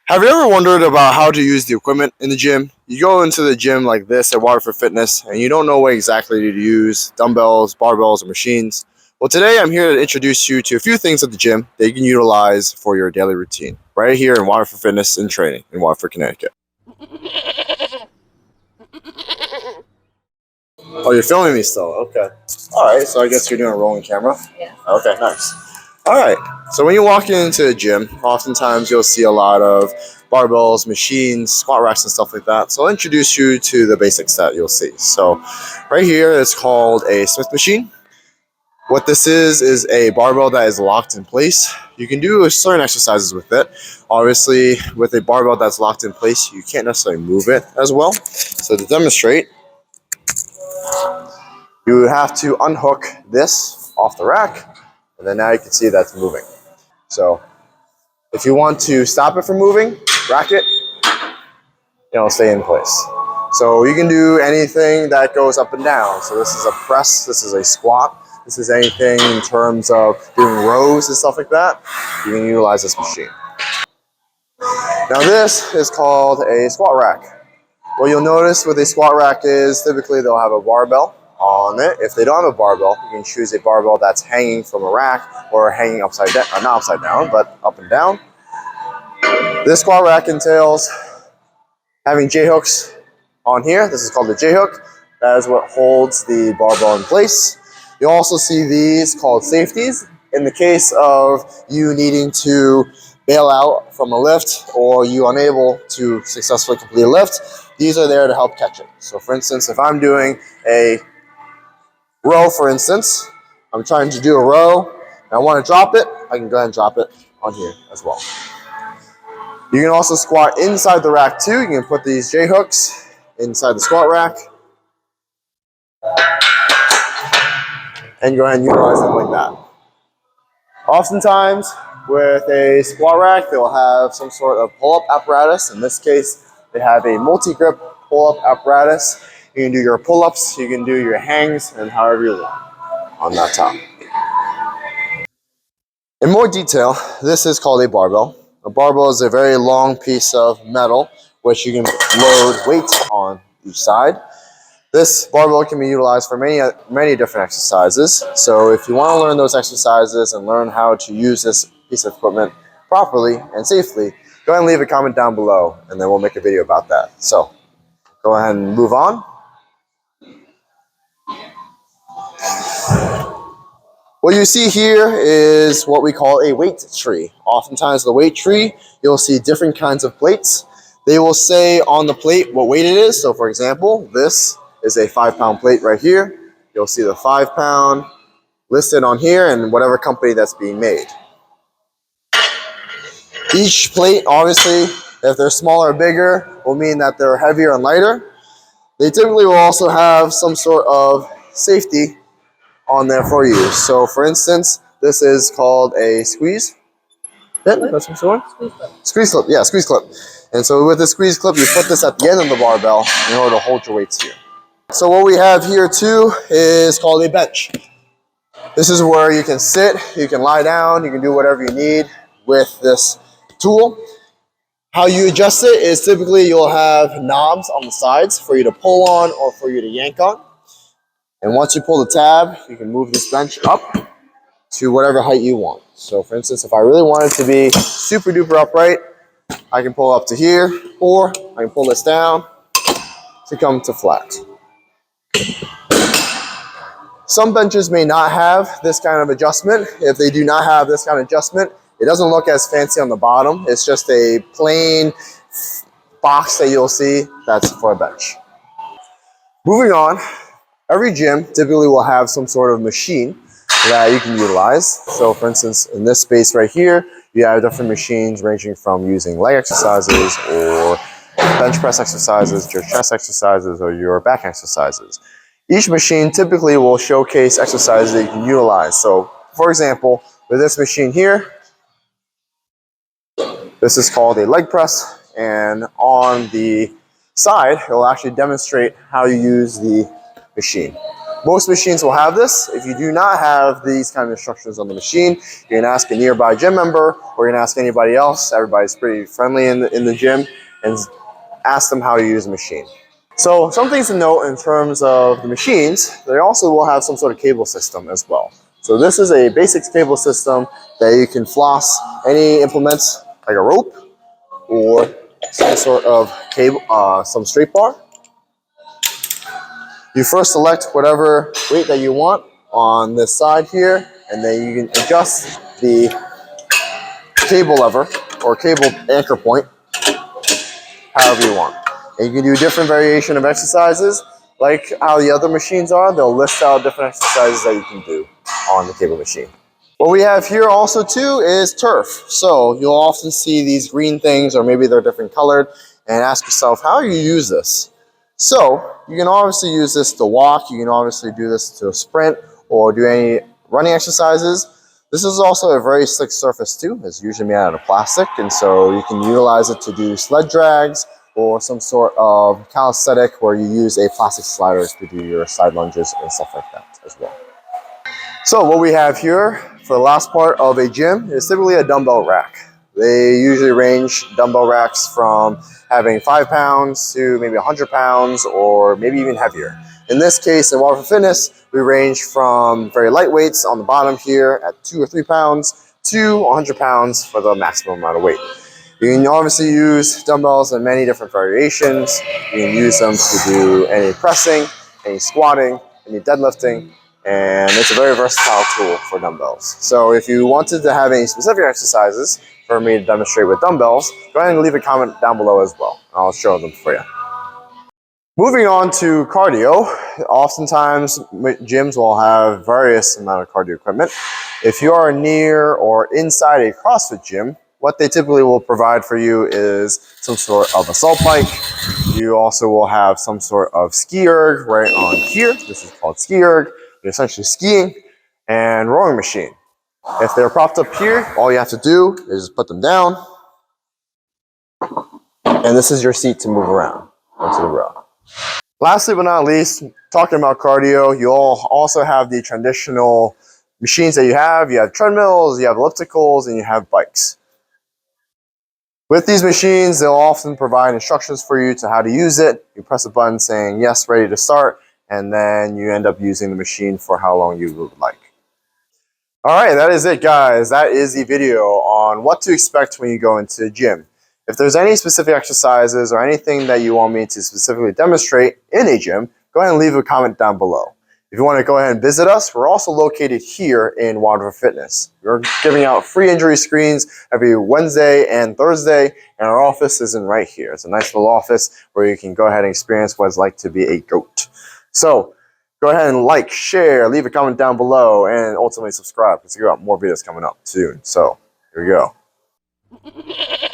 Have you ever wondered about how to use the equipment in the gym? You go into the gym like this at Waterford Fitness and you don't know what exactly to use dumbbells, barbells, or machines. Well, today I'm here to introduce you to a few things at the gym that you can utilize for your daily routine right here in Waterford Fitness and Training in Waterford, Connecticut. Oh, you're filming me still? Okay. All right, so I guess you're doing a rolling camera? Yeah. Okay, nice. All right, so when you walk into a gym, oftentimes you'll see a lot of barbells, machines, squat racks, and stuff like that. So I'll introduce you to the basics that you'll see. So right here is called a Smith machine. What this is a barbell that is locked in place. You can do certain exercises with it. Obviously, with a barbell that's locked in place, you can't necessarily move it as well. So to demonstrate, you would have to unhook this off the rack, and then now you can see that's moving. So if you want to stop it from moving, rack it, it'll stay in place. So you can do anything that goes up and down. So this is a press, this is a squat, this is anything in terms of doing rows and stuff like that. You can utilize this machine. Now this is called a squat rack. What you'll notice with a squat rack is typically they'll have a barbell on it. If they don't have a barbell, you can choose a barbell that's hanging from a rack or hanging upside down, not upside down, but up and down. This squat rack entails having J-hooks on here. This is called the J-hook. That is what holds the barbell in place. You'll also see these called safeties. In the case of you needing to bail out from a lift or you unable to successfully complete a lift, these are there to help catch it. So for instance, if I'm doing a row, for instance, I'm trying to do a row and I want to drop it, I can go ahead and drop it on here as well. You can also squat inside the rack too. You can put these J-hooks inside the squat rack and go ahead and utilize them like that. Oftentimes with a squat rack, they'll have some sort of pull-up apparatus. In this case, they have a multi-grip pull-up apparatus. You can do your pull-ups, you can do your hangs, and however you want on that top. In more detail, this is called a barbell. A barbell is a very long piece of metal which you can load weights on each side. This barbell can be utilized for many different exercises. So if you want to learn those exercises and learn how to use this piece of equipment properly and safely, go ahead and leave a comment down below and then we'll make a video about that. So go ahead and move on. What you see here is what we call a weight tree. Oftentimes the weight tree, you'll see different kinds of plates. They will say on the plate what weight it is. So for example, this is a 5-pound plate right here. You'll see the 5-pound listed on here and whatever company that's being made. Each plate, obviously, if they're smaller or bigger, will mean that they're heavier and lighter. They typically will also have some sort of safety on there for you. So for instance, this is called a squeeze. Yeah, that's what sure. Squeeze clip. Squeeze clip, yeah, squeeze clip. And so with the squeeze clip, you put this at the end of the barbell in order to hold your weights here. So what we have here too is called a bench. This is where you can sit, you can lie down, you can do whatever you need with this tool. How you adjust it is typically you'll have knobs on the sides for you to pull on or for you to yank on. And once you pull the tab, you can move this bench up to whatever height you want. So for instance, if I really want it to be super duper upright, I can pull up to here, or I can pull this down to come to flat. Some benches may not have this kind of adjustment. If they do not have this kind of adjustment, it doesn't look as fancy on the bottom. It's just a plain box that you'll see that's for a bench. Moving on, every gym typically will have some sort of machine that you can utilize. So for instance, in this space right here, you have different machines ranging from using leg exercises or bench press exercises, your chest exercises, or your back exercises. Each machine typically will showcase exercises that you can utilize. So for example, with this machine here, this is called a leg press, and on the side, it will actually demonstrate how you use the machine. Most machines will have this. If you do not have these kind of instructions on the machine, you can ask a nearby gym member, or you can ask anybody else. Everybody's pretty friendly in the gym, and ask them how to use the machine. So some things to note in terms of the machines, they also will have some sort of cable system as well. So this is a basic cable system that you can floss any implements like a rope or some sort of cable, some straight bar. You first select whatever weight that you want on this side here, and then you can adjust the cable lever or cable anchor point however you want. And you can do different variation of exercises like how the other machines are. They'll list out different exercises that you can do on the cable machine. What we have here also too is turf. So you'll often see these green things, or maybe they're different colored, and ask yourself, how do you use this? So you can obviously use this to walk. You can obviously do this to sprint or do any running exercises. This is also a very slick surface too. It's usually made out of plastic, and so you can utilize it to do sled drags or some sort of calisthenic where you use a plastic sliders to do your side lunges and stuff like that as well. So what we have here for the last part of a gym is typically a dumbbell rack. They usually range dumbbell racks from having 5 pounds to maybe 100 pounds or maybe even heavier. In this case, in Water for Fitness, we range from very light weights on the bottom here at 2 or 3 pounds to 100 pounds for the maximum amount of weight. You can obviously use dumbbells in many different variations. You can use them to do any pressing, any squatting, any deadlifting, and it's a very versatile tool for dumbbells. So if you wanted to have any specific exercises for me to demonstrate with dumbbells, go ahead and leave a comment down below as well. I'll show them for you. Moving on to cardio, oftentimes gyms will have various amount of cardio equipment. If you are near or inside a CrossFit gym, what they typically will provide for you is some sort of assault bike. You also will have some sort of ski erg right on here. This is called ski erg. You're essentially skiing, and rowing machine. If they're propped up here, all you have to do is just put them down, and this is your seat to move around onto the row. Lastly but not least, talking about cardio, you'll also have the traditional machines that you have. You have treadmills, you have ellipticals, and you have bikes. With these machines, they'll often provide instructions for you to how to use it. You press a button saying, yes, ready to start, and then you end up using the machine for how long you would like. All right, that is it, guys. That is the video on what to expect when you go into the gym. If there's any specific exercises or anything that you want me to specifically demonstrate in a gym, go ahead and leave a comment down below. If you want to go ahead and visit us, we're also located here in Water for Fitness. We're giving out free injury screens every Wednesday and Thursday, and our office is in right here. It's a nice little office where you can go ahead and experience what it's like to be a goat. So go ahead and like, share, leave a comment down below, and ultimately subscribe because we got more videos coming up soon. So here we go.